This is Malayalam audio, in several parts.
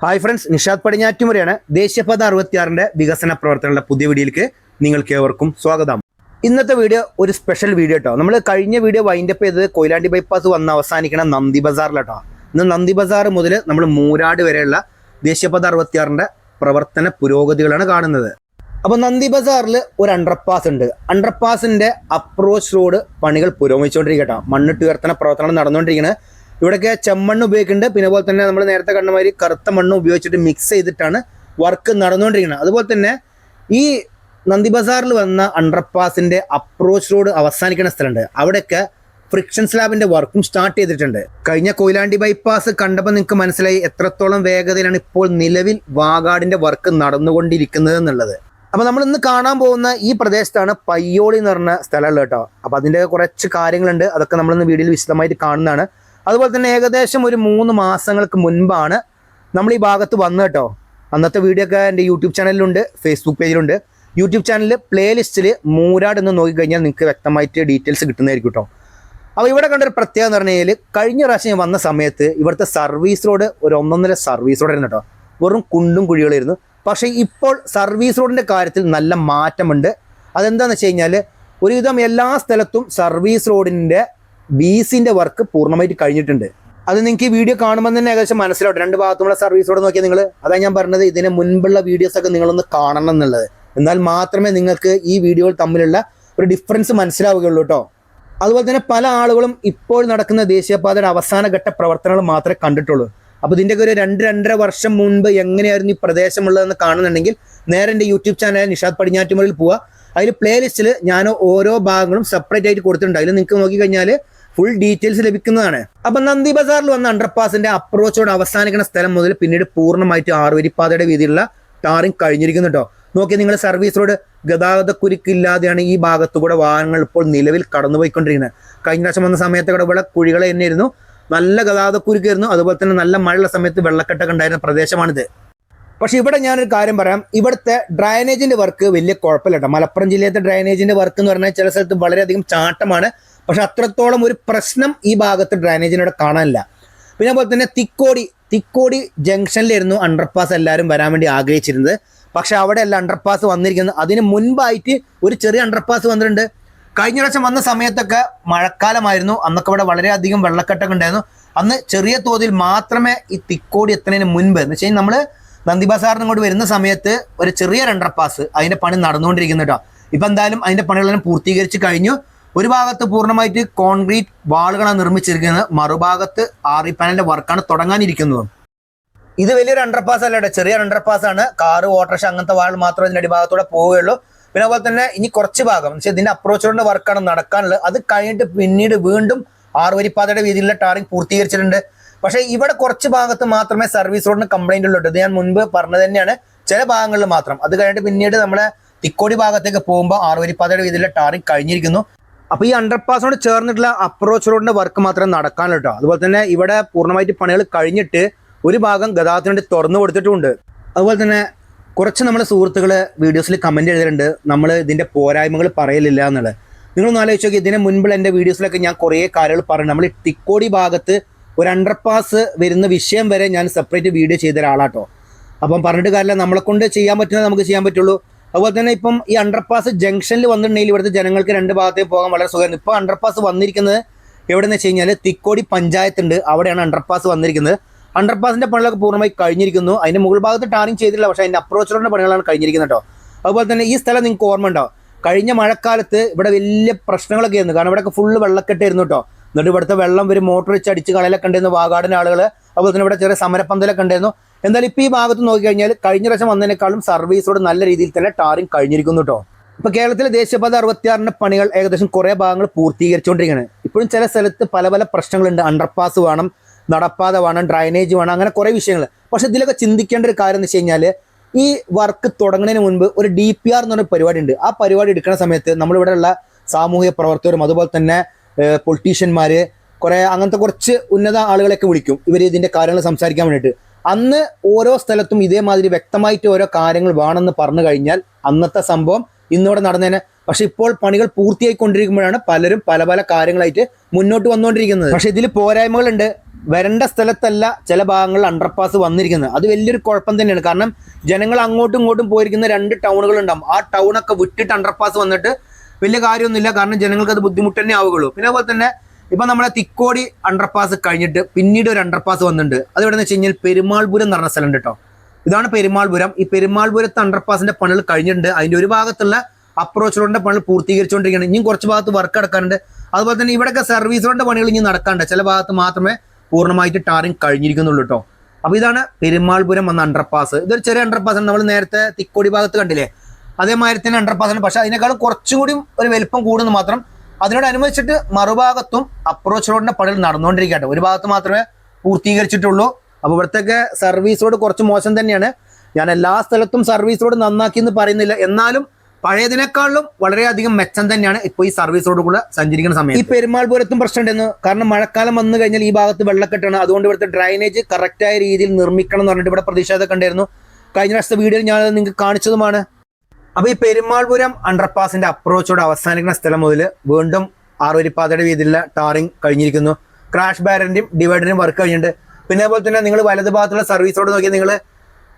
Hi friends, Nishad പടിഞ്ഞാറ്റുമുറയാണ്. ദേശീയപാത 66 വികസന പ്രവർത്തനങ്ങളുടെ പുതിയ വീഡിയോയിലേക്ക് നിങ്ങൾക്ക് ഏവർക്കും സ്വാഗതം. ഇന്നത്തെ വീഡിയോ ഒരു സ്പെഷ്യൽ വീഡിയോ കേട്ടോ. നമ്മൾ കഴിഞ്ഞ വീഡിയോ വൈൻഡപ്പ് ചെയ്തത് കൊയിലാണ്ടി ബൈപ്പാസ് വന്ന് അവസാനിക്കണം നന്ദി ബസാറിലാട്ടോ. ഇന്ന് നന്ദി ബസാർ മുതൽ നമ്മൾ മൂരാട് വരെയുള്ള ദേശീയപാത 66 പ്രവർത്തന പുരോഗതികളാണ് കാണുന്നത്. അപ്പോൾ നന്ദി ബസാറിൽ ഒരു അണ്ടർപാസ് ഉണ്ട്. അണ്ടർപാസിന്റെ അപ്രോച്ച് റോഡ് പണികൾ പുരോഗമിച്ചുകൊണ്ടിരിക്കട്ടോ. മണ്ണിട്ട് ഉയർത്തുന്ന പ്രവർത്തനങ്ങൾ നടന്നുകൊണ്ടിരിക്കുന്നത്. ഇവിടെയൊക്കെ ചെമ്മണ്ണ് ഉപയോഗിക്കുന്നുണ്ട്. പിന്നെ അതുപോലെ തന്നെ നമ്മൾ നേരത്തെ കണ്ട മാതിരി കറുത്ത മണ്ണ് ഉപയോഗിച്ചിട്ട് മിക്സ് ചെയ്തിട്ടാണ് വർക്ക് നടന്നുകൊണ്ടിരിക്കുന്നത്. അതുപോലെ തന്നെ ഈ നന്ദി ബസാറിൽ വന്ന അണ്ടർപാസിന്റെ അപ്രോച്ച് റോഡ് അവസാനിക്കുന്ന സ്ഥലമുണ്ട്. അവിടെയൊക്കെ ഫ്രിക്ഷൻ സ്ലാബിന്റെ വർക്കും സ്റ്റാർട്ട് ചെയ്തിട്ടുണ്ട്. കഴിഞ്ഞ കൊയിലാണ്ടി ബൈപ്പാസ് കണ്ടപ്പോൾ നിങ്ങൾക്ക് മനസ്സിലായി എത്രത്തോളം വേഗതയിലാണ് ഇപ്പോൾ നിലവിൽ വാഗാടിന്റെ വർക്ക് നടന്നുകൊണ്ടിരിക്കുന്നത് എന്നുള്ളത്. അപ്പോൾ നമ്മൾ ഇന്ന് കാണാൻ പോകുന്ന ഈ പ്രദേശത്താണ് പയ്യോളി എന്ന് പറഞ്ഞ സ്ഥലമുള്ളത് കേട്ടോ. അപ്പോൾ അതിൻ്റെ കുറച്ച് കാര്യങ്ങളുണ്ട്, അതൊക്കെ നമ്മളിന്ന് വീഡിയോയിൽ വിശദമായിട്ട് കാണുന്നതാണ്. അതുപോലെ തന്നെ ഏകദേശം ഒരു 3 മാസങ്ങൾക്ക് മുൻപാണ് നമ്മൾ ഈ ഭാഗത്ത് വന്നത് കേട്ടോ. അന്നത്തെ വീഡിയോ ഒക്കെ എൻ്റെ യൂട്യൂബ് ചാനലിലുണ്ട്, ഫേസ്ബുക്ക് പേജിലുണ്ട്. യൂട്യൂബ് ചാനലിൽ പ്ലേലിസ്റ്റിൽ മൂരാട് എന്ന് നോക്കിക്കഴിഞ്ഞാൽ നിങ്ങൾക്ക് വ്യക്തമായിട്ട് ഡീറ്റെയിൽസ് കിട്ടുന്നതായിരിക്കും കേട്ടോ. അപ്പോൾ ഇവിടെ കണ്ടൊരു പ്രത്യേകത എന്ന് പറഞ്ഞു കഴിഞ്ഞാൽ കഴിഞ്ഞ പ്രാവശ്യം വന്ന സമയത്ത് ഇവിടുത്തെ സർവീസ് റോഡ് ഒരു 1.5 സർവീസ് റോഡായിരുന്നു കേട്ടോ. വെറും കുണ്ടും കുഴികളായിരുന്നു. പക്ഷേ ഇപ്പോൾ സർവീസ് റോഡിൻ്റെ കാര്യത്തിൽ നല്ല മാറ്റമുണ്ട്. അതെന്താണെന്ന് വെച്ച് കഴിഞ്ഞാൽ ഒരുവിധം എല്ലാ സ്ഥലത്തും സർവീസ് റോഡിൻ്റെ ബീസിൻ്റെ വർക്ക് പൂർണ്ണമായിട്ട് കഴിഞ്ഞിട്ടുണ്ട്. അത് നിങ്ങൾക്ക് ഈ വീഡിയോ കാണുമ്പോൾ തന്നെ ഏകദേശം മനസ്സിലാവും. 2 ഭാഗത്തുമുള്ള സർവീസ് റോഡ് നോക്കിയാൽ നിങ്ങൾ, അതാണ് ഞാൻ പറഞ്ഞത്, ഇതിന് മുൻപുള്ള വീഡിയോസൊക്കെ നിങ്ങളൊന്ന് കാണണം എന്നുള്ളത്. എന്നാൽ മാത്രമേ നിങ്ങൾക്ക് ഈ വീഡിയോകൾ തമ്മിലുള്ള ഒരു ഡിഫറൻസ് മനസ്സിലാവുകയുള്ളൂ കേട്ടോ. അതുപോലെ തന്നെ പല ആളുകളും ഇപ്പോൾ നടക്കുന്ന ദേശീയപാതയുടെ അവസാന ഘട്ട പ്രവർത്തനങ്ങൾ മാത്രമേ കണ്ടിട്ടുള്ളൂ. അപ്പോൾ ഇതിൻ്റെയൊക്കെ ഒരു 2-2.5 വർഷം മുൻപ് എങ്ങനെയായിരുന്നു ഈ പ്രദേശമുള്ളതെന്ന് കാണുന്നുണ്ടെങ്കിൽ നേരെ എൻ്റെ യൂട്യൂബ് ചാനൽ നിഷാദ് പടിഞ്ഞാറ്റുമുറിയിൽ പോവുക. അതിൽ പ്ലേലിസ്റ്റിൽ ഞാൻ ഓരോ ഭാഗങ്ങളും സെപ്പറേറ്റ് ആയിട്ട് കൊടുത്തിട്ടുണ്ട്. അതിൽ നിങ്ങൾക്ക് നോക്കിക്കഴിഞ്ഞാൽ ഫുൾ ഡീറ്റെയിൽസ് ലഭിക്കുന്നതാണ്. അപ്പം നന്ദി ബസാറിൽ വന്ന അണ്ടർപാസിന്റെ അപ്രോച്ചോട് അവസാനിക്കുന്ന സ്ഥലം മുതൽ പിന്നീട് പൂർണ്ണമായിട്ട് 6 വരിപ്പാതയുടെ വീതിയിലുള്ള ടാറിങ് കഴിഞ്ഞിരിക്കുന്നു കേട്ടോ. നോക്കി നിങ്ങൾ, സർവീസ് റോഡ് ഗതാഗതക്കുരുക്കില്ലാതെയാണ് ഈ ഭാഗത്തുകൂടെ വാഹനങ്ങൾ ഇപ്പോൾ നിലവിൽ കടന്നുപോയിക്കൊണ്ടിരിക്കുന്നത്. കഴിഞ്ഞ പ്രാവശ്യം വന്ന സമയത്ത് ഇവിടെ കുഴികൾ തന്നെയായിരുന്നു, നല്ല ഗതാഗതക്കുരുക്കായിരുന്നു. അതുപോലെ തന്നെ നല്ല മഴയുള്ള സമയത്ത് വെള്ളക്കെട്ടൊക്കെ ഉണ്ടായിരുന്ന പ്രദേശമാണിത്. പക്ഷെ ഇവിടെ ഞാനൊരു കാര്യം പറയാം, ഇവിടുത്തെ ഡ്രൈനേജിന്റെ വർക്ക് വലിയ കുഴപ്പമില്ല കേട്ടോ. മലപ്പുറം ജില്ലയിലത്തെ ഡ്രൈനേജിന്റെ വർക്ക് എന്ന് പറഞ്ഞാൽ ചില സ്ഥലത്ത് വളരെയധികം ചാട്ടമാണ്. പക്ഷെ അത്രത്തോളം ഒരു പ്രശ്നം ഈ ഭാഗത്ത് ഡ്രൈനേജിനോട് കാണാനില്ല. പിന്നെ അതുപോലെ തന്നെ തിക്കോടി ജംഗ്ഷനിലായിരുന്നു അണ്ടർപാസ് എല്ലാവരും വരാൻ വേണ്ടി ആഗ്രഹിച്ചിരുന്നത്. പക്ഷെ അവിടെയല്ല അണ്ടർപാസ് വന്നിരിക്കുന്നത്. അതിന് മുൻപായിട്ട് ഒരു ചെറിയ അണ്ടർപാസ് വന്നിട്ടുണ്ട്. കഴിഞ്ഞ പ്രാവശ്യം വന്ന സമയത്തൊക്കെ മഴക്കാലമായിരുന്നു. അന്നൊക്കെ ഇവിടെ വളരെയധികം വെള്ളക്കെട്ടൊക്കെ ഉണ്ടായിരുന്നു. അന്ന് ചെറിയ തോതിൽ മാത്രമേ ഈ തിക്കോടി എത്തുന്നതിന് മുൻപ് എന്ന് വെച്ച് കഴിഞ്ഞാൽ നമ്മൾ നന്ദി ബസാറിന് ഇങ്ങോട്ട് വരുന്ന സമയത്ത് ഒരു ചെറിയൊരു അണ്ടർപാസ് അതിൻ്റെ പണി നടന്നുകൊണ്ടിരിക്കുന്നു കേട്ടോ. ഇപ്പം എന്തായാലും അതിൻ്റെ പണികളെല്ലാം പൂർത്തീകരിച്ച് കഴിഞ്ഞു. ഒരു ഭാഗത്ത് പൂർണ്ണമായിട്ട് കോൺക്രീറ്റ് വാളുകളാണ് നിർമ്മിച്ചിരിക്കുന്നത്, മറുഭാഗത്ത് ആറി പാനലിന്റെ വർക്കാണ് തുടങ്ങാനിരിക്കുന്നത്. ഇത് വലിയൊരു അണ്ടർപാസ് അല്ല, ചെറിയ അണ്ടർപാസ് ആണ്. കാറ്, ഓട്ടോറിക്ഷ അങ്ങനത്തെ വാൾ മാത്രമേ ഇതിന്റെ അടിഭാഗത്തൂടെ പോവുകയുള്ളൂ. പിന്നെ അതുപോലെ തന്നെ ഇനി കുറച്ച് ഭാഗം ഇതിന്റെ അപ്രോച്ച് റോഡിന്റെ വർക്കാണ് നടക്കാനുള്ളത്. അത് കഴിഞ്ഞിട്ട് പിന്നീട് വീണ്ടും 6 വരിപ്പാതയുടെ വീതിയിലുള്ള ടാറിങ് പൂർത്തീകരിച്ചിട്ടുണ്ട്. പക്ഷേ ഇവിടെ കുറച്ച് ഭാഗത്ത് മാത്രമേ സർവീസ് റോഡിന് കംപ്ലൈന്റ് ഉള്ളൂ. ഇത് ഞാൻ മുൻപ് പറഞ്ഞത് തന്നെയാണ്, ചില ഭാഗങ്ങളിൽ മാത്രം. അത് കഴിഞ്ഞിട്ട് പിന്നീട് നമ്മളെ തിക്കോടി ഭാഗത്തേക്ക് പോകുമ്പോൾ 6 വരിപ്പാതയുടെ വീതിയിലുള്ള ടാറിങ് കഴിഞ്ഞിരിക്കുന്നു. അപ്പോൾ ഈ അണ്ടർപാസിനോട് ചേർന്നിട്ടുള്ള അപ്രോച്ച് റോഡിന്റെ വർക്ക് മാത്രമേ നടക്കാനുള്ളൂ കേട്ടോ. അതുപോലെ തന്നെ ഇവിടെ പൂർണ്ണമായിട്ട് പണികൾ കഴിഞ്ഞിട്ട് ഒരു ഭാഗം ഗതാഗതത്തിന് വേണ്ടി തുറന്നു കൊടുത്തിട്ടുമുണ്ട്. അതുപോലെ തന്നെ കുറച്ച് നമ്മുടെ സുഹൃത്തുക്കൾ വീഡിയോസിൽ കമന്റ് എഴുതിയിട്ടുണ്ട്, നമ്മൾ ഇതിന്റെ പോരായ്മകൾ പറയലില്ല എന്നുള്ളത്. നിങ്ങളൊന്ന് ആലോചിച്ച് നോക്കി, ഇതിന് മുൻപുള്ള എൻ്റെ വീഡിയോസിലൊക്കെ ഞാൻ കുറേ കാര്യങ്ങൾ പറഞ്ഞു. നമ്മൾ തിക്കോടി ഭാഗത്ത് ഒരു അണ്ടർപാസ് വരുന്ന വിഷയം വരെ ഞാൻ സെപ്പറേറ്റ് വീഡിയോ ചെയ്ത ഒരാളാട്ടോ. അപ്പം പറഞ്ഞിട്ട് കാര്യമില്ല, നമ്മളെ കൊണ്ട് ചെയ്യാൻ പറ്റുന്നത് നമുക്ക് ചെയ്യാൻ പറ്റുള്ളൂ. അതുപോലെ തന്നെ ഇപ്പം ഈ അണ്ടർപാസ് ജംഗ്ഷനിൽ വന്നിട്ടുണ്ടെങ്കിൽ ഇവിടുത്തെ ജനങ്ങൾക്ക് 2 ഭാഗത്തേക്ക് പോകാൻ വളരെ സുഖമായിരുന്നു. ഇപ്പോൾ അണ്ടർപാസ് വന്നിരിക്കുന്നത് എവിടെയെന്ന് വെച്ച് കഴിഞ്ഞാൽ തിക്കോടി പഞ്ചായത്തുണ്ട്, അവിടെയാണ് അണ്ടർപാസ് വന്നിരിക്കുന്നത്. അണ്ടർപാസിന്റെ പണികളൊക്കെ പൂർണ്ണമായി കഴിഞ്ഞിരിക്കുന്നു. അതിന്റെ മുകൾ ഭാഗത്ത് ടാറിങ് ചെയ്തിട്ടില്ല, പക്ഷേ അതിന്റെ അപ്രോച്ച് റോഡിന്റെ പണികളാണ് കഴിഞ്ഞിരിക്കുന്നത് കേട്ടോ. അതുപോലെ തന്നെ ഈ സ്ഥലം നിങ്ങൾക്ക് ഓർമ്മ ഉണ്ടാവും, കഴിഞ്ഞ മഴക്കാലത്ത് ഇവിടെ വലിയ പ്രശ്നങ്ങളൊക്കെ ആയിരുന്നു. കാരണം ഇവിടെയൊക്കെ ഫുള്ള് വെള്ളക്കെട്ടായിരുന്നു കേട്ടോ. എന്നിട്ട് ഇവിടുത്തെ വെള്ളം ഒരു മോട്ടർ വെച്ച് അടിച്ച് കളയിലൊക്കെ ഉണ്ടായിരുന്നു വാഗാടിൻ്റെ ആളുകൾ. അതുപോലെ തന്നെ ഇവിടെ ചെറിയ സമരപ്പന്തലൊക്കെ ഉണ്ടായിരുന്നു. എന്തായാലും ഇപ്പോൾ ഈ ഭാഗത്ത് നോക്കിക്കഴിഞ്ഞാൽ കഴിഞ്ഞ പ്രാവശ്യം വന്നതിനേക്കാളും സർവീസ് റോഡ് നല്ല രീതിയിൽ തന്നെ ടാറിങ് കഴിഞ്ഞിരിക്കുന്നു കേട്ടോ. ഇപ്പോൾ കേരളത്തിലെ ദേശീയപാത 66 പണികൾ ഏകദേശം കുറേ ഭാഗങ്ങൾ പൂർത്തീകരിച്ചുകൊണ്ടിരിക്കുകയാണ്. ഇപ്പോഴും ചില സ്ഥലത്ത് പല പല പ്രശ്നങ്ങളുണ്ട്. അണ്ടർപാസ് വേണം, നടപ്പാത വേണം, ഡ്രൈനേജ് വേണം, അങ്ങനെ കുറേ വിഷയങ്ങൾ. പക്ഷെ ഇതിലൊക്കെ ചിന്തിക്കേണ്ട ഒരു കാര്യം എന്ന് വെച്ച് കഴിഞ്ഞാൽ ഈ വർക്ക് തുടങ്ങുന്നതിന് മുൻപ് ഒരു DPR എന്ന് പറഞ്ഞ പരിപാടി ഉണ്ട്. ആ പരിപാടി എടുക്കുന്ന സമയത്ത് നമ്മളിവിടെയുള്ള സാമൂഹിക പ്രവർത്തകരും അതുപോലെ തന്നെ പൊളിറ്റീഷ്യന്മാർ, കുറേ അങ്ങനത്തെ കുറച്ച് ഉന്നത ആളുകളൊക്കെ വിളിക്കും ഇവർ ഇതിൻ്റെ കാര്യങ്ങൾ സംസാരിക്കാൻ വേണ്ടിയിട്ട്. അന്ന് ഓരോ സ്ഥലത്തും ഇതേമാതിരി വ്യക്തമായിട്ട് ഓരോ കാര്യങ്ങൾ വേണമെന്ന് പറഞ്ഞു കഴിഞ്ഞാൽ അന്നത്തെ സംഭവം ഇന്നിവിടെ നടന്നതിന് പക്ഷെ ഇപ്പോൾ പണികൾ പൂർത്തിയായിക്കൊണ്ടിരിക്കുമ്പോഴാണ് പലരും പല പല കാര്യങ്ങളായിട്ട് മുന്നോട്ട് വന്നുകൊണ്ടിരിക്കുന്നത്. പക്ഷെ ഇതിൽ പോരായ്മകളുണ്ട്. വരേണ്ട സ്ഥലത്തല്ല ചില ഭാഗങ്ങളിൽ അണ്ടർപാസ് വന്നിരിക്കുന്നത്. അത് വലിയൊരു കുഴപ്പം തന്നെയാണ്. കാരണം ജനങ്ങൾ അങ്ങോട്ടും ഇങ്ങോട്ടും പോയിരിക്കുന്ന 2 ടൗണുകൾ ഉണ്ടാവും. ആ ടൗണൊക്കെ വിട്ടിട്ട് അണ്ടർപാസ് വന്നിട്ട് വലിയ കാര്യമൊന്നുമില്ല. കാരണം ജനങ്ങൾക്ക് അത് ബുദ്ധിമുട്ട് തന്നെ ആവുകയുള്ളൂ. പിന്നെ അതുപോലെ തന്നെ ഇപ്പം നമ്മളെ തിക്കോടി അണ്ടർപാസ് കഴിഞ്ഞിട്ട് പിന്നീട് ഒരു അണ്ടർപാസ് വന്നിട്ടുണ്ട്. അത് എവിടെയെന്ന് വെച്ച് കഴിഞ്ഞാൽ പെരുമാൾപുരം എന്ന് പറഞ്ഞ സ്ഥലമുണ്ട് കേട്ടോ. ഇതാണ് പെരുമാൾപുരം. ഈ പെരുമാൾപുരത്ത് അണ്ടർപാസിന്റെ പണികൾ കഴിഞ്ഞിട്ടുണ്ട്. അതിന്റെ ഒരു ഭാഗത്തുള്ള അപ്രോച്ച് റോഡിന്റെ പണികൾ പൂർത്തീകരിച്ചുകൊണ്ടിരിക്കുകയാണ്. ഇനിയും കുറച്ച് ഭാഗത്ത് വർക്ക് നടക്കാനുണ്ട്. അതുപോലെ തന്നെ ഇവിടെയൊക്കെ സർവീസ് റോഡിന്റെ പണികൾ ഇനി നടക്കാണ്ട്. ചില ഭാഗത്ത് മാത്രമേ പൂർണ്ണമായിട്ട് ടാറിങ് കഴിഞ്ഞിരിക്കുന്നുള്ളൂ കേട്ടോ. അപ്പോൾ ഇതാണ് പെരുമാൾപുരം എന്ന അണ്ടർപാസ്. ഇതൊരു ചെറിയ അണ്ടർപാസ് ആണ്. നമ്മൾ നേരത്തെ തിക്കോടി ഭാഗത്ത് കണ്ടില്ലേ, അതേമാതിരി തന്നെ അണ്ടർപാസ് ആണ്. പക്ഷെ അതിനേക്കാളും കുറച്ചും കൂടി ഒരു വലിപ്പം കൂടുന്നു മാത്രം. അതിനോടനുബന്ധിച്ചിട്ട് മറുഭാഗത്തും അപ്രോച്ച് റോഡിന്റെ പണികൾ നടന്നുകൊണ്ടിരിക്കട്ടെ. ഒരു ഭാഗത്ത് മാത്രമേ പൂർത്തീകരിച്ചിട്ടുള്ളൂ. അപ്പോൾ ഇവിടുത്തെ സർവീസ് റോഡ് കുറച്ച് മോശം തന്നെയാണ്. ഞാൻ എല്ലാ സ്ഥലത്തും സർവീസ് റോഡ് നന്നാക്കി എന്ന് പറയുന്നില്ല. എന്നാലും പഴയതിനേക്കാളും വളരെയധികം മെച്ചം തന്നെയാണ് ഇപ്പോൾ ഈ സർവീസ് റോഡ് കൂടെ സഞ്ചരിക്കുന്ന സമയം. ഈ പെരുമാൾപുരത്തും പ്രശ്നം ഉണ്ടെന്ന്. കാരണം മഴക്കാലം വന്നു കഴിഞ്ഞാൽ ഈ ഭാഗത്ത് വെള്ളക്കെട്ടാണ്. അതുകൊണ്ട് ഇവിടുത്തെ ഡ്രൈനേജ് കറക്റ്റായ രീതിയിൽ നിർമ്മിക്കണം എന്ന് പറഞ്ഞിട്ട് ഇവിടെ പ്രതിഷേധമൊക്കെ ഉണ്ടായിരുന്നു. കഴിഞ്ഞ വർഷത്തെ വീഡിയോയിൽ ഞാൻ നിങ്ങൾക്ക് കാണിച്ചതുമാണ്. അപ്പോൾ ഈ പെരുമാൾപുരം അണ്ടർപാസിന്റെ അപ്രോച്ച് റോഡ് അവസാനിക്കുന്ന സ്ഥലം മുതൽ വീണ്ടും 6 വരിപ്പാതയുടെ വീതിയിലുള്ള ടാറിങ് കഴിഞ്ഞിരിക്കുന്നു. ക്രാഷ് ബാരന്റെയും ഡിവൈഡറിന്റെയും വർക്ക് കഴിഞ്ഞിട്ടുണ്ട്. പിന്നെ അതുപോലെ തന്നെ നിങ്ങൾ വലത് ഭാഗത്തുള്ള സർവീസ് റോഡ് നോക്കിയാൽ നിങ്ങൾ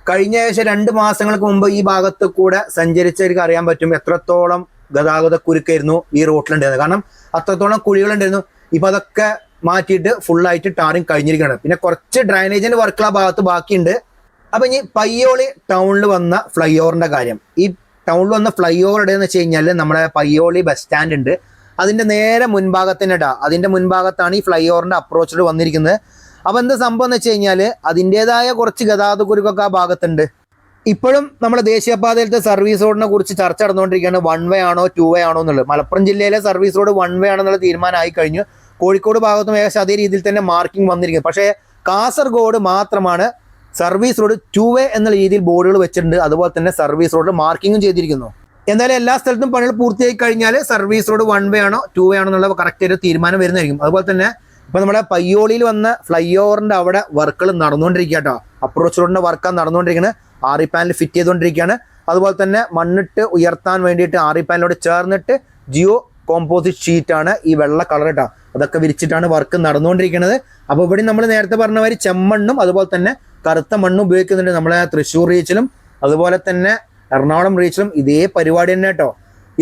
കഴിഞ്ഞ ഏകദേശം 2 മാസങ്ങൾക്ക് മുമ്പ് ഈ ഭാഗത്ത് കൂടെ സഞ്ചരിച്ചവർക്ക് അറിയാൻ പറ്റും എത്രത്തോളം ഗതാഗത കുരുക്കായിരുന്നു ഈ റോട്ടിലുണ്ടായിരുന്നത്. കാരണം അത്രത്തോളം കുഴികളുണ്ടായിരുന്നു. ഇപ്പൊ അതൊക്കെ മാറ്റിയിട്ട് ഫുള്ളായിട്ട് ടാറിങ് കഴിഞ്ഞിരിക്കുകയാണ്. പിന്നെ കുറച്ച് ഡ്രൈനേജിന്റെ വർക്കുകൾ ആ ഭാഗത്ത് ബാക്കിയുണ്ട്. അപ്പൊ ഇനി പയ്യോളി ടൗണിൽ വന്ന ഫ്ലൈ ഓവറിന്റെ കാര്യം. ഈ ടൗണിൽ വന്ന ഫ്ലൈ ഓവർ ഇടയെന്ന് വെച്ച് കഴിഞ്ഞാൽ നമ്മുടെ പയ്യോളി ബസ് സ്റ്റാൻഡ് ഉണ്ട്. അതിന്റെ നേരെ മുൻഭാഗത്തിന് അതിന്റെ മുൻഭാഗത്താണ് ഈ ഫ്ലൈ ഓവറിന്റെ അപ്രോച്ച് റോഡ് വന്നിരിക്കുന്നത്. അപ്പോൾ എന്ത് സംഭവം എന്ന് വെച്ച് കഴിഞ്ഞാൽ അതിൻ്റെതായ കുറച്ച് ഗതാഗത കുരുക്കൊക്കെ ആ ഭാഗത്തുണ്ട്. ഇപ്പോഴും നമ്മുടെ ദേശീയപാതയിലത്തെ സർവീസ് റോഡിനെ കുറിച്ച് ചർച്ച നടന്നുകൊണ്ടിരിക്കുകയാണ്. 1 വേ ആണോ 2 വേ ആണോ എന്നുള്ളത്. മലപ്പുറം ജില്ലയിലെ സർവീസ് റോഡ് 1 വേ ആണെന്നുള്ള തീരുമാനമായി കഴിഞ്ഞു. കോഴിക്കോട് ഭാഗത്തും ഏകദേശം അതേ രീതിയിൽ തന്നെ മാർക്കിംഗ് വന്നിരിക്കുന്നത്. പക്ഷേ കാസർഗോഡ് മാത്രമാണ് സർവീസ് റോഡ് 2 വേ എന്നുള്ള രീതിയിൽ ബോർഡുകൾ വെച്ചിട്ടുണ്ട്. അതുപോലെ തന്നെ സർവീസ് റോഡിൽ മാർക്കിങ്ങും ചെയ്തിരിക്കുന്നു. എന്തായാലും എല്ലാ സ്ഥലത്തും പണികൾ പൂർത്തിയായി കഴിഞ്ഞാൽ സർവീസ് റോഡ് 1 വേ ആണോ 2 വേ ആണോ എന്നുള്ള കറക്റ്റ് ഒരു തീരുമാനം വരുന്നതായിരിക്കും. അതുപോലെ തന്നെ ഇപ്പൊ നമ്മുടെ പയ്യോളിയിൽ വന്ന ഫ്ലൈ ഓവറിന്റെ അവിടെ വർക്കുകൾ നടന്നുകൊണ്ടിരിക്കുക കേട്ടോ. അപ്രോച്ച് റോഡിന്റെ വർക്കാണ് നടന്നുകൊണ്ടിരിക്കുന്നത്. ആറി പാനൽ ഫിറ്റ് ചെയ്തുകൊണ്ടിരിക്കുകയാണ്. അതുപോലെ തന്നെ മണ്ണിട്ട് ഉയർത്താൻ വേണ്ടിയിട്ട് ആറി പാനലോട് ചേർന്നിട്ട് ജിയോ കോമ്പോസിറ്റ് ഷീറ്റാണ് ഈ വെള്ള കളർ കേട്ടോ. അതൊക്കെ വിരിച്ചിട്ടാണ് വർക്ക് നടന്നുകൊണ്ടിരിക്കുന്നത്. അപ്പോൾ ഇവിടെ നമ്മൾ നേരത്തെ പറഞ്ഞ മാതിരി ചെമ്മണ്ണും അതുപോലെ തന്നെ കറുത്ത മണ്ണും ഉപയോഗിക്കുന്നുണ്ട്. നമ്മളെ തൃശ്ശൂർ റീച്ചിലും അതുപോലെ തന്നെ എറണാകുളം റീച്ചിലും ഇതേ പരിപാടി തന്നെ കേട്ടോ.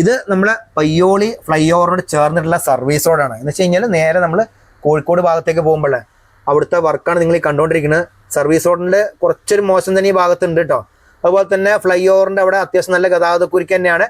ഇത് നമ്മളെ പയ്യോളി ഫ്ലൈ ഓവറിനോട് ചേർന്നിട്ടുള്ള സർവീസ് റോഡാണ്. എന്ന് വെച്ച് കഴിഞ്ഞാൽ നേരെ നമ്മൾ കോഴിക്കോട് ഭാഗത്തേക്ക് പോകുമ്പോഴേ അവിടുത്തെ വർക്കാണ് നിങ്ങൾ ഈ കണ്ടുകൊണ്ടിരിക്കുന്നത്. സർവീസ് റോഡിൻ്റെ കുറച്ചൊരു മോശം തന്നെ ഈ ഭാഗത്തുണ്ട് കേട്ടോ. അതുപോലെ തന്നെ ഫ്ലൈ ഓവറിൻ്റെ അവിടെ അത്യാവശ്യം നല്ല ഗതാഗത കുരുക്ക് തന്നെയാണ്.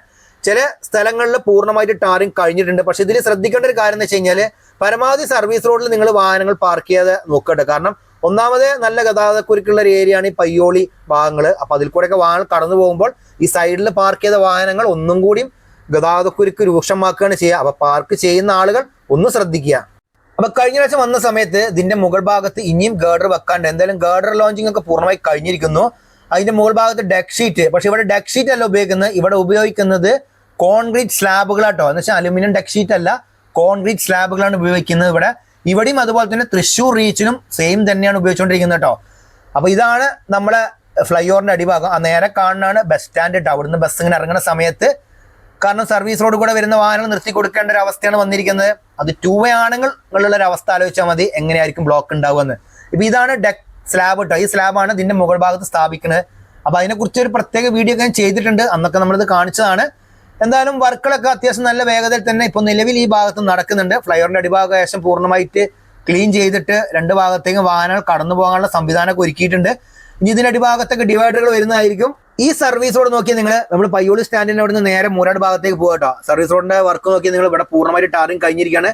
ചില സ്ഥലങ്ങളിൽ പൂർണ്ണമായിട്ട് ടാറിങ് കഴിഞ്ഞിട്ടുണ്ട്. പക്ഷെ ഇതിൽ ശ്രദ്ധിക്കേണ്ട ഒരു കാര്യം എന്ന് വെച്ച് കഴിഞ്ഞാൽ പരമാവധി സർവീസ് റോഡിൽ നിങ്ങൾ വാഹനങ്ങൾ പാർക്ക് ചെയ്യാതെ നോക്കട്ടെ. കാരണം ഒന്നാമത് നല്ല ഗതാഗത കുരുക്കുള്ള ഒരു ഏരിയയാണ് ഈ പയ്യോളി ഭാഗങ്ങൾ. അപ്പോൾ അതിൽ കൂടെയൊക്കെ വാഹനങ്ങൾ കടന്നു പോകുമ്പോൾ ഈ സൈഡിൽ പാർക്ക് ചെയ്ത വാഹനങ്ങൾ ഒന്നും കൂടിയും ഗതാഗത കുരുക്ക് രൂക്ഷമാക്കുകയാണ് ചെയ്യുക. അപ്പോൾ പാർക്ക് ചെയ്യുന്ന ആളുകൾ ഒന്ന് ശ്രദ്ധിക്കുക. അപ്പൊ കഴിഞ്ഞ പ്രാവശ്യം വന്ന സമയത്ത് ഇതിന്റെ മുകൾ ഭാഗത്ത് ഇനിയും ഗേർഡർ വെക്കാണ്ട്. എന്തായാലും ഗേർഡർ ലോഞ്ചിങ് ഒക്കെ പൂർണ്ണമായി കഴിഞ്ഞിരിക്കുന്നു. അതിന്റെ മുകൾ ഭാഗത്ത് ഡെക്ക് ഷീറ്റ്. പക്ഷെ ഇവിടെ ഡെക്ക് ഷീറ്റ് അല്ല ഉപയോഗിക്കുന്നത്. ഇവിടെ ഉപയോഗിക്കുന്നത് കോൺക്രീറ്റ് സ്ലാബുകളാട്ടോ. എന്ന് വെച്ചാൽ അലുമിനിയം ഡെക്ക് ഷീറ്റ് അല്ല, കോൺക്രീറ്റ് സ്ലാബുകളാണ് ഉപയോഗിക്കുന്നത് ഇവിടെ. ഇവിടെയും അതുപോലെ തന്നെ തൃശ്ശൂർ റീച്ചിനും സെയിം തന്നെയാണ് ഉപയോഗിച്ചുകൊണ്ടിരിക്കുന്നത് കേട്ടോ. അപ്പൊ ഇതാണ് നമ്മളെ ഫ്ലൈ ഓവറിന്റെ അടിഭാഗം. ആ നേരെ കാണുന്നതാണ് ബസ് സ്റ്റാൻഡ് കേട്ടോ. അവിടുന്ന് ബസ് ഇങ്ങനെ ഇറങ്ങുന്ന സമയത്ത് കാരണം സർവീസ് റോഡ് കൂടെ വരുന്ന വാഹനങ്ങൾ നിർത്തി കൊടുക്കേണ്ട ഒരു അവസ്ഥയാണ് വന്നിരിക്കുന്നത്. അത് 2 വേ ആണെങ്കിൽ ഉള്ള ഒരു അവസ്ഥ ആലോചിച്ചാൽ മതി എങ്ങനെയായിരിക്കും ബ്ലോക്ക് ഉണ്ടാവുമെന്ന്. ഇപ്പൊ ഇതാണ് ഡെക്ക് സ്ലാബ് കേട്ടോ. ഈ സ്ലാബാണ് ഇതിന്റെ മുകൾ ഭാഗത്ത് സ്ഥാപിക്കുന്നത്. അപ്പൊ അതിനെക്കുറിച്ച് ഒരു പ്രത്യേക വീഡിയോ ഞാൻ ചെയ്തിട്ടുണ്ട്. അന്നൊക്കെ നമ്മളിത് കാണിച്ചതാണ്. എന്തായാലും വർക്കുകളൊക്കെ അത്യാവശ്യം നല്ല വേഗതയിൽ തന്നെ ഇപ്പോൾ നിലവിൽ ഈ ഭാഗത്ത് നടക്കുന്നുണ്ട്. ഫ്ലൈ ഓവറിന്റെ അടിഭാഗം ഏകദേശം പൂർണ്ണമായിട്ട് ക്ലീൻ ചെയ്തിട്ട് 2 ഭാഗത്തേക്കും വാഹനങ്ങൾ കടന്നു പോകാനുള്ള സംവിധാനമൊക്കെ ഒരുക്കിയിട്ടുണ്ട്. ഇനി ഇതിന്റെ അടിഭാഗത്തൊക്കെ ഡിവൈഡറുകൾ വരുന്നതായിരിക്കും. ഈ സർവീസ് റോഡ് നോക്കിയാൽ നമ്മൾ പയ്യോളി സ്റ്റാൻഡിന്റെ അവിടെ നിന്ന് നേരെ മൂരാട് ഭാഗത്തേക്ക് പോകുക കേട്ടോ. സർവീസ് റോഡിന്റെ വർക്ക് നോക്കിയാൽ നിങ്ങൾ ഇവിടെ പൂർണ്ണമായിട്ട് ടാറിങ് കഴിഞ്ഞിരിക്കുകയാണ്.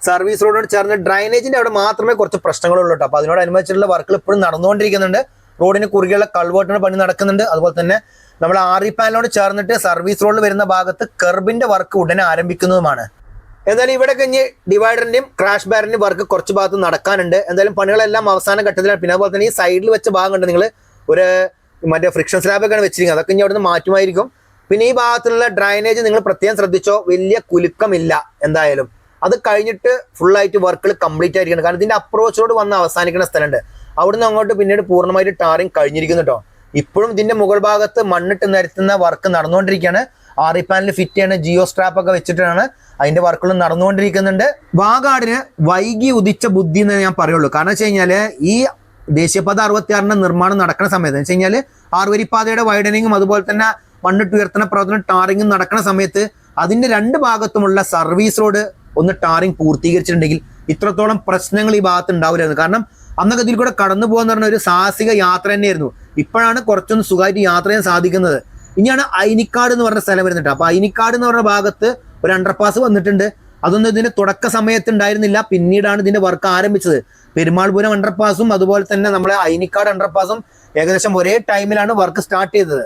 സർവീസ് റോഡിനോട് ചേർന്ന് ഡ്രൈനേജിന്റെ അവിടെ മാത്രമേ കുറച്ച് പ്രശ്നങ്ങളുള്ളൂ കേട്ടോ. അപ്പോൾ അതിനോടനുബന്ധിച്ചുള്ള വർക്കുകൾ ഇപ്പോഴും നടന്നുകൊണ്ടിരിക്കുന്നുണ്ട്. റോഡിന് കുറുകെയുള്ള കൾവേർട്ടിന് പണി നടക്കുന്നുണ്ട്. അതുപോലെ തന്നെ നമ്മൾ ആറി പാനലോട് ചേർന്നിട്ട് സർവീസ് റോഡിൽ വരുന്ന ഭാഗത്ത് കെർബിന്റെ വർക്ക് ഉടനെ ആരംഭിക്കുന്നതുമാണ്. എന്തായാലും ഇവിടെ കഴിഞ്ഞ് ഡിവൈഡറിന്റെയും ക്രാഷ് ബാരിന്റെയും വർക്ക് കുറച്ച് ഭാഗത്ത് നടക്കാനുണ്ട്. എന്തായാലും പണികളെല്ലാം അവസാന ഘട്ടത്തിലാണ്. പിന്നെ അതുപോലെ തന്നെ ഈ സൈഡിൽ വെച്ച ഭാഗം കണ്ട് നിങ്ങൾ ഒരു മറ്റേ ഫ്രിക്ഷൻ സ്ലാബൊക്കെയാണ് വെച്ചിരിക്കുന്നത്. അതൊക്കെ ഇനി അവിടെ നിന്ന് മാറ്റുമായിരിക്കും. പിന്നെ ഈ ഭാഗത്തുള്ള ഡ്രൈനേജ് നിങ്ങൾ പ്രത്യേകം ശ്രദ്ധിച്ചോ, വലിയ കുലുക്കമില്ല. എന്തായാലും അത് കഴിഞ്ഞിട്ട് ഫുള്ളായിട്ട് വർക്കുകൾ കംപ്ലീറ്റ് ആയിരിക്കണം. കാരണം ഇതിന്റെ അപ്രോച്ച് റോഡ് വന്ന് അവസാനിക്കുന്ന സ്ഥലമുണ്ട്. അവിടുന്ന് അങ്ങോട്ട് പിന്നീട് പൂർണ്ണമായിട്ട് ടാറിങ് കഴിഞ്ഞിരിക്കുന്നു കേട്ടോ. ഇപ്പോഴും ഇതിന്റെ മുകൾ ഭാഗത്ത് മണ്ണിട്ട് നിരത്തുന്ന വർക്ക് നടന്നുകൊണ്ടിരിക്കുകയാണ്. RE പാനൽ ഫിറ്റ് ചെയ്യണ ജിയോ സ്ട്രാപ്പ് ഒക്കെ വെച്ചിട്ടാണ് അതിന്റെ വർക്കുകൾ നടന്നുകൊണ്ടിരിക്കുന്നുണ്ട്. വാഗാടിന് വൈകി ഉദിച്ച ബുദ്ധി എന്ന് ഞാൻ പറയുള്ളൂ. കാരണം വെച്ച് കഴിഞ്ഞാല് ഈ ദേശീയപാത 66 നിർമ്മാണം നടക്കുന്ന സമയത്ത് വെച്ച് കഴിഞ്ഞാൽ 6 വരിപ്പാതയുടെ വൈഡനിങ്ങും അതുപോലെ തന്നെ മണ്ണിട്ട് ഉയർത്തുന്ന പ്രവർത്തനം ടാറിങ്ങും നടക്കുന്ന സമയത്ത് അതിന്റെ 2 ഭാഗത്തുമുള്ള സർവീസ് റോഡ് ഒന്ന് ടാറിങ് പൂർത്തീകരിച്ചിട്ടുണ്ടെങ്കിൽ ഇത്രത്തോളം പ്രശ്നങ്ങൾ ഈ ഭാഗത്ത് ഉണ്ടാവില്ലായിരുന്നു. കാരണം അന്നൊക്കെ ഇതിൽ കൂടെ കടന്നു പോകാന്ന് പറഞ്ഞ ഒരു സാഹസിക യാത്ര തന്നെയായിരുന്നു. ഇപ്പോഴാണ് കുറച്ചൊന്ന് സുഖമായിട്ട് യാത്ര ചെയ്യാൻ സാധിക്കുന്നത്. ഇനിയാണ് അയിനിക്കാട് എന്ന് പറഞ്ഞ സ്ഥലം വരുന്നുണ്ട്. അപ്പൊ അയിനിക്കാട് എന്ന് പറഞ്ഞ ഭാഗത്ത് ഒരു അണ്ടർപാസ് വന്നിട്ടുണ്ട്. അതൊന്നും ഇതിന്റെ തുടക്ക സമയത്ത് ഉണ്ടായിരുന്നില്ല, പിന്നീടാണ് ഇതിന്റെ വർക്ക് ആരംഭിച്ചത്. പെരുമാൾപുരം അണ്ടർപാസും അതുപോലെ തന്നെ നമ്മളെ അയിനിക്കാട് അണ്ടർപാസും ഏകദേശം ഒരേ ടൈമിലാണ് വർക്ക് സ്റ്റാർട്ട് ചെയ്തത്.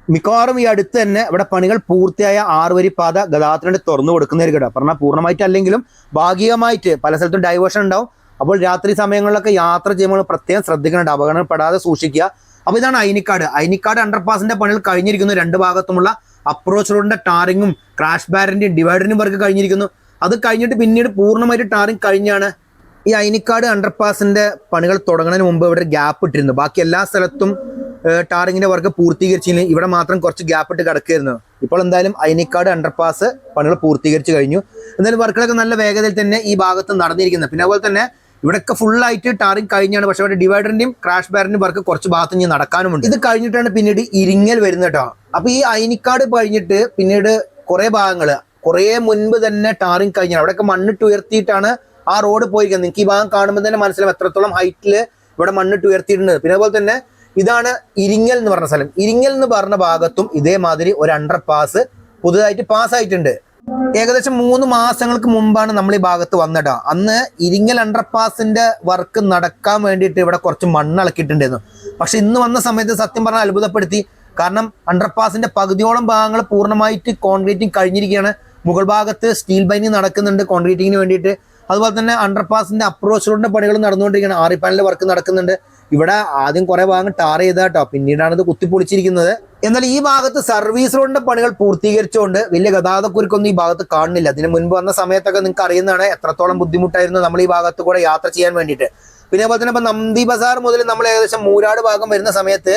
മിക്കവാറും ഈ അടുത്ത് തന്നെ ഇവിടെ പണികൾ പൂർത്തിയായ 6 വരിപ്പാത ഗതാഗതത്തിന് തുറന്നു കൊടുക്കുന്നതായിരിക്കും. പറഞ്ഞാൽ പൂർണ്ണമായിട്ട് അല്ലെങ്കിലും ഭാഗികമായിട്ട് പല സ്ഥലത്തും ഡൈവേർഷൻ ഉണ്ടാവും. അപ്പോൾ രാത്രി സമയങ്ങളിലൊക്കെ യാത്ര ചെയ്യുമ്പോൾ പ്രത്യേകം ശ്രദ്ധിക്കുന്നുണ്ട്, അപകടപ്പെടാതെ സൂക്ഷിക്കുക. അപ്പോൾ ഇതാണ് അയിനിക്കാട് അണ്ടർപാസിന്റെ പണികൾ കഴിഞ്ഞിരിക്കുന്നു. 2 ഭാഗത്തുമുള്ള അപ്രോച്ച് റോഡിന്റെ ടാറിങ്ങും ക്രാഷ് ബാരിന്റെയും ഡിവൈഡറിന്റെയും വർക്ക് കഴിഞ്ഞിരിക്കുന്നു. അത് കഴിഞ്ഞിട്ട് പിന്നീട് പൂർണ്ണമായിട്ട് ടാറിങ് കഴിഞ്ഞാണ് ഈ അയിനിക്കാട് അണ്ടർപാസിന്റെ പണികൾ തുടങ്ങുന്നതിന് മുമ്പ് ഇവിടെ ഗ്യാപ്പ് ഇട്ടിരുന്നു. ബാക്കി എല്ലാ സ്ഥലത്തും ടാറിങ്ങിന്റെ വർക്ക് പൂർത്തീകരിച്ചില്ല, ഇവിടെ മാത്രം കുറച്ച് ഗ്യാപ്പ് ഇട്ട് കിടക്കുകയായിരുന്നു. ഇപ്പോൾ എന്തായാലും അയിനിക്കാട് അണ്ടർപാസ് പണികൾ പൂർത്തീകരിച്ച് കഴിഞ്ഞു. എന്തായാലും വർക്കുകളൊക്കെ നല്ല വേഗതയിൽ തന്നെ ഈ ഭാഗത്ത് നടന്നിരിക്കുന്നത്. പിന്നെ അതുപോലെ തന്നെ ഇവിടെയൊക്കെ ഫുള്ളായിട്ട് ടാറിങ് കഴിഞ്ഞാണ്. പക്ഷെ ഇവിടെ ഡിവൈഡറിന്റെയും ക്രാഷ് ബാരിന്റെയും വർക്ക് കുറച്ച് ഭാഗത്ത് ഇനി നടക്കാനുമുണ്ട്. ഇത് കഴിഞ്ഞിട്ടാണ് പിന്നീട് ഇരിങ്ങൽ വരുന്നത് കേട്ടോ. അപ്പൊ ഈ അയിനിക്കാട് കഴിഞ്ഞിട്ട് പിന്നീട് കുറെ ഭാഗങ്ങള് കുറെ മുൻപ് തന്നെ ടാറിങ് കഴിഞ്ഞാണ്. അവിടെയൊക്കെ മണ്ണിട്ട് ഉയർത്തിയിട്ടാണ് ആ റോഡ് പോയിരിക്കുന്നത്. നിങ്ങൾക്ക് ഈ ഭാഗം കാണുമ്പോൾ തന്നെ മനസ്സിലാവും എത്രത്തോളം ഹൈറ്റില് ഇവിടെ മണ്ണിട്ട് ഉയർത്തിയിട്ടുണ്ട്. പിന്നെ അതുപോലെ തന്നെ ഇതാണ് ഇരിങ്ങൽ എന്ന് പറഞ്ഞ സ്ഥലം. ഇരിങ്ങൽ എന്ന് പറഞ്ഞ ഭാഗത്തും ഇതേമാതിരി ഒരു അണ്ടർപാസ് പുതുതായിട്ട് പാസ്സായിട്ടുണ്ട്. ഏകദേശം 3 മാസങ്ങൾക്ക് മുമ്പാണ് നമ്മൾ ഈ ഭാഗത്ത് വന്നിട്ടാ. അന്ന് ഇരിങ്ങൽ അണ്ടർപാസിന്റെ വർക്ക് നടക്കാൻ വേണ്ടിയിട്ട് ഇവിടെ കുറച്ച് മണ്ണ് ഇളക്കിയിട്ടുണ്ടായിരുന്നു. പക്ഷെ ഇന്ന് വന്ന സമയത്ത് സത്യം പറഞ്ഞാൽ അത്ഭുതപ്പെടുത്തി. കാരണം അണ്ടർപാസിന്റെ പകുതിയോളം ഭാഗങ്ങൾ പൂർണ്ണമായിട്ട് കോൺക്രീറ്റിംഗ് കഴിഞ്ഞിരിക്കുകയാണ്. മുകൾ ഭാഗത്ത് സ്റ്റീൽ ബൈൻഡിങ് നടക്കുന്നുണ്ട് കോൺക്രീറ്റിങ്ങിന് വേണ്ടിയിട്ട്. അതുപോലെ തന്നെ അണ്ടർപാസിന്റെ അപ്രോച്ച് റോഡിന്റെ പണികൾ നടന്നുകൊണ്ടിരിക്കുകയാണ്. RE പാനലിന്റെ വർക്ക് നടക്കുന്നുണ്ട്. ഇവിടെ ആദ്യം കുറെ ഭാഗം ടാർ ചെയ്ത കേട്ടോ, പിന്നീടാണ് ഇത് കുത്തിപ്പൊളിച്ചിരിക്കുന്നത്. എന്നാൽ ഈ ഭാഗത്ത് സർവീസ് റോഡിന്റെ പണികൾ പൂർത്തീകരിച്ചുകൊണ്ട് വലിയ ഗതാഗതക്കുരുക്കൊന്നും ഈ ഭാഗത്ത് കാണുന്നില്ല. അതിന് മുൻപ് വന്ന സമയത്തൊക്കെ നിങ്ങൾക്ക് അറിയുന്നതാണ് എത്രത്തോളം ബുദ്ധിമുട്ടായിരുന്നു നമ്മൾ ഈ ഭാഗത്ത് കൂടെ യാത്ര ചെയ്യാൻ വേണ്ടിയിട്ട്. പിന്നെ അതുപോലെ തന്നെ ഇപ്പൊ നന്ദി ബസാർ മുതൽ നമ്മൾ ഏകദേശം മൂരാട് ഭാഗം വരുന്ന സമയത്ത്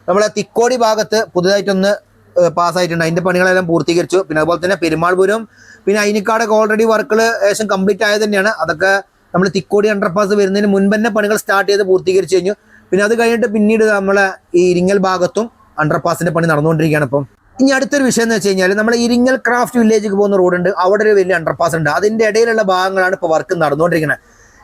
നമ്മളെ തിക്കോടി ഭാഗത്ത് പുതുതായിട്ടൊന്ന് പാസ്സായിട്ടുണ്ട്. അതിന്റെ പണികളെല്ലാം പൂർത്തീകരിച്ചു. പിന്നെ അതുപോലെ തന്നെ പെരുമാൾപുരം പിന്നെ അയിനിക്കാടൊക്കെ ഓൾറെഡി വർക്കുകൾ ഏകദേശം കംപ്ലീറ്റ് ആയത് തന്നെയാണ്. അതൊക്കെ നമ്മൾ തിക്കോടി അണ്ടർപാസ് വരുന്നതിന് മുൻപ് തന്നെ പണികൾ സ്റ്റാർട്ട് ചെയ്ത് പൂർത്തീകരിച്ചു കഴിഞ്ഞു. പിന്നെ അത് കഴിഞ്ഞിട്ട് പിന്നീട് നമ്മളെ ഈ ഇരിങ്ങൽ ഭാഗത്തും അണ്ടർപാസിന്റെ പണി നടന്നുകൊണ്ടിരിക്കുകയാണ്. ഇപ്പം ഇനി അടുത്തൊരു വിഷയം എന്ന് വെച്ച് കഴിഞ്ഞാൽ നമ്മുടെ ഇരിങ്ങൽ ക്രാഫ്റ്റ് വില്ലേജിലേക്ക് പോകുന്ന റോഡുണ്ട്. അവിടെ ഒരു വലിയ അണ്ടർപാസ് ഉണ്ട്. അതിന്റെ ഇടയിലുള്ള ഭാഗങ്ങളാണ് ഇപ്പോൾ വർക്ക് നടന്നുകൊണ്ടിരിക്കുന്നത്.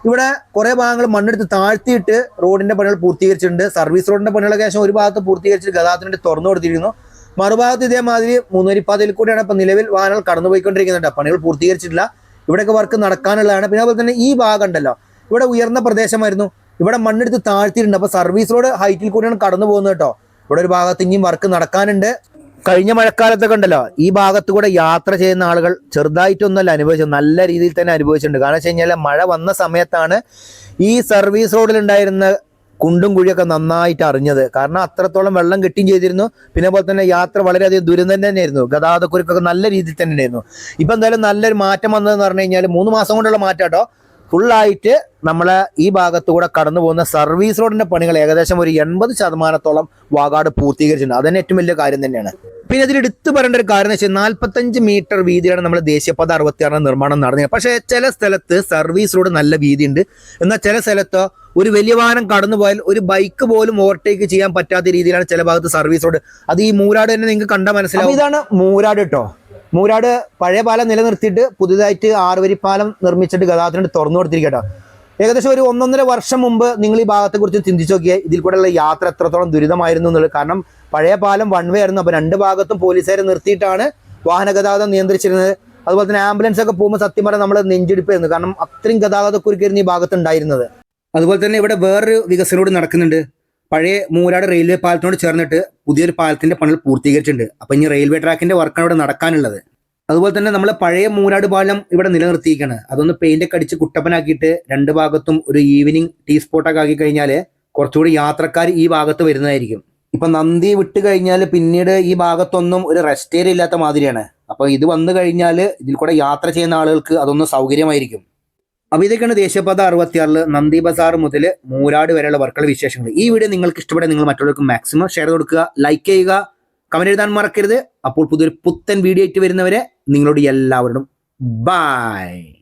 ഇവിടെ കുറെ ഭാഗങ്ങൾ മണ്ണെടുത്ത് താഴ്ത്തിയിട്ട് റോഡിന്റെ പണികൾ പൂർത്തീകരിച്ചിട്ടുണ്ട്. സർവീസ് റോഡിന്റെ പണികളൊക്കെ ശേഷം ഒരു ഭാഗത്ത് പൂർത്തീകരിച്ചിട്ട് ഗതാഗതത്തിന് തുറന്നു കൊടുത്തിരിക്കുന്നു. മറുഭാഗത്ത് ഇതേമാതിരി 3 വരിപ്പാതയിൽ കൂടെയാണ് ഇപ്പൊ നിലവിൽ വാഹനങ്ങൾ കടന്നുപോയിക്കൊണ്ടിരിക്കുന്നുണ്ട്. പണികൾ പൂർത്തീകരിച്ചിട്ടില്ല. ഇവിടെയൊക്കെ വർക്ക് നടക്കാനുള്ളതാണ്. പിന്നെ അതുപോലെ തന്നെ ഈ ഭാഗം ഉണ്ടല്ലോ, ഇവിടെ ഉയർന്ന പ്രദേശമായിരുന്നു, ഇവിടെ മണ്ണെടുത്ത് താഴ്ത്തിയിട്ടുണ്ട്. അപ്പൊ സർവീസ് റോഡ് ഹൈറ്റിൽ കൂടെയാണ് കടന്നു പോകുന്നത് കേട്ടോ. ഇവിടെ ഒരു ഭാഗത്ത് ഇനിയും വർക്ക് നടക്കാനുണ്ട്. കഴിഞ്ഞ മഴക്കാലത്തൊക്കെ ഉണ്ടല്ലോ ഈ ഭാഗത്ത് കൂടെ യാത്ര ചെയ്യുന്ന ആളുകൾ ചെറുതായിട്ടൊന്നുമല്ല അനുഭവിച്ചത്, നല്ല രീതിയിൽ തന്നെ അനുഭവിച്ചിട്ടുണ്ട്. കാരണം വെച്ച് കഴിഞ്ഞാൽ മഴ വന്ന സമയത്താണ് ഈ സർവീസ് റോഡിലുണ്ടായിരുന്ന കുണ്ടും കുഴിയൊക്കെ നന്നായിട്ട് അറിഞ്ഞത്. കാരണം അത്രത്തോളം വെള്ളം കെട്ടിയും ചെയ്തിരുന്നു. പിന്നെ അതുപോലെ തന്നെ യാത്ര വളരെയധികം ദുരിതം തന്നെയായിരുന്നു. ഗതാഗതക്കുരുക്കൊക്കെ നല്ല രീതിയിൽ തന്നെ ഉണ്ടായിരുന്നു. ഇപ്പൊ എന്തായാലും നല്ലൊരു മാറ്റം വന്നതെന്ന് പറഞ്ഞു കഴിഞ്ഞാൽ 3 മാസം കൊണ്ടുള്ള മാറ്റം കേട്ടോ. ഫുള്ളായിട്ട് നമ്മളെ ഈ ഭാഗത്തുകൂടെ കടന്നു പോകുന്ന സർവീസ് റോഡിന്റെ പണികൾ ഏകദേശം ഒരു 80% വാഗാട് പൂർത്തീകരിച്ചിട്ടുണ്ട്. അതന്നെ ഏറ്റവും വലിയ കാര്യം തന്നെയാണ്. പിന്നെ ഇതിൽ എടുത്തു പറയേണ്ട ഒരു കാര്യം എന്ന് വെച്ചാൽ 45 മീറ്റർ വീതിയാണ് നമ്മുടെ ദേശീയപാത 66 നിർമ്മാണം നടന്നത്. പക്ഷേ ചില സ്ഥലത്ത് സർവീസ് റോഡ് നല്ല വീതിയുണ്ട്, എന്നാൽ ചില സ്ഥലത്ത് ഒരു വലിയ വാഹനം കടന്നു പോയാൽ ഒരു ബൈക്ക് പോലും ഓവർടേക്ക് ചെയ്യാൻ പറ്റാത്ത രീതിയിലാണ് ചില ഭാഗത്ത് സർവീസ് റോഡ്. അത് ഈ മൂരാട് തന്നെ നിങ്ങൾക്ക് കണ്ടാൽ മനസ്സിലാവും. ഇതാണ് മൂരാട് കേട്ടോ. മൂരാട് പഴയ പാലം നിലനിർത്തിയിട്ട് പുതുതായിട്ട് 6 വരിപ്പാലം നിർമ്മിച്ചിട്ട് ഗതാഗതത്തിന് തുറന്നു കൊടുത്തിരിക്കട്ടോ. ഏകദേശം ഒരു 1.5 വർഷം മുമ്പ് നിങ്ങൾ ഈ ഭാഗത്തെ കുറിച്ച് ചിന്തിച്ചു നോക്കിയാൽ ഇതിൽ കൂടെയുള്ള യാത്ര എത്രത്തോളം ദുരിതമായിരുന്നു എന്നുള്ളത്. കാരണം പഴയ പാലം 1 വേ ആയിരുന്നു. അപ്പൊ 2 ഭാഗത്തും പോലീസുകാരെ നിർത്തിയിട്ടാണ് വാഹന ഗതാഗതം നിയന്ത്രിച്ചിരുന്നത്. അതുപോലെ തന്നെ ആംബുലൻസ് ഒക്കെ പോകുമ്പോൾ സത്യം പറഞ്ഞാൽ നമ്മൾ നെഞ്ചെടുപ്പായിരുന്നു. കാരണം അത്രയും ഗതാഗതക്കുരുക്കായിരുന്നു ഈ ഭാഗത്ത് ഉണ്ടായിരുന്നത്. അതുപോലെ തന്നെ ഇവിടെ വേറൊരു വികസനം നടക്കുന്നുണ്ട്. പഴയ മൂരാട് റെയിൽവേ പാലത്തിനോട് ചേർന്നിട്ട് പുതിയൊരു പാലത്തിന്റെ പണികൾ പൂർത്തീകരിച്ചിട്ടുണ്ട്. അപ്പൊ ഇനി റെയിൽവേ ട്രാക്കിന്റെ വർക്കാണ് ഇവിടെ നടക്കാനുള്ളത്. അതുപോലെ തന്നെ നമ്മളെ പഴയ മൂരാട് പാലം ഇവിടെ നിലനിർത്തിയിരിക്കുകയാണ്. അതൊന്ന് പെയിന്റ് ഒക്കെ അടിച്ച് കുട്ടപ്പനാക്കിയിട്ട് 2 ഭാഗത്തും ഒരു ഈവനിങ് ടീ സ്പോട്ടൊക്കെ ആക്കി കഴിഞ്ഞാൽ കുറച്ചുകൂടി യാത്രക്കാർ ഈ ഭാഗത്ത് വരുന്നതായിരിക്കും. ഇപ്പൊ നന്ദി വിട്ട് കഴിഞ്ഞാൽ പിന്നീട് ഈ ഭാഗത്തൊന്നും ഒരു റെസ്റ്റ് ഏരിയ ഇല്ലാത്ത മാതിരിയാണ്. അപ്പൊ ഇത് വന്നു കഴിഞ്ഞാൽ ഇതിൽ കൂടെ യാത്ര ചെയ്യുന്ന ആളുകൾക്ക് അതൊന്നും സൗകര്യമായിരിക്കും. അപ്പോൾ ഇതൊക്കെയാണ് ദേശീയപാത 66 നന്ദി ബസാർ മുതൽ മൂരാട് വരെയുള്ള വർക്കുകളുടെ വിശേഷങ്ങൾ. ഈ വീഡിയോ നിങ്ങൾക്ക് ഇഷ്ടപ്പെടാൻ നിങ്ങൾ മറ്റുള്ളവർക്ക് മാക്സിമം ഷെയർ കൊടുക്കുക, ലൈക്ക് ചെയ്യുക, കമന്റ് എഴുതാൻ മറക്കരുത്. അപ്പോൾ പുതിയൊരു പുത്തൻ വീഡിയോ ആയിട്ട് വരുന്നവരെ നിങ്ങളോട് എല്ലാവരോടും ബൈ.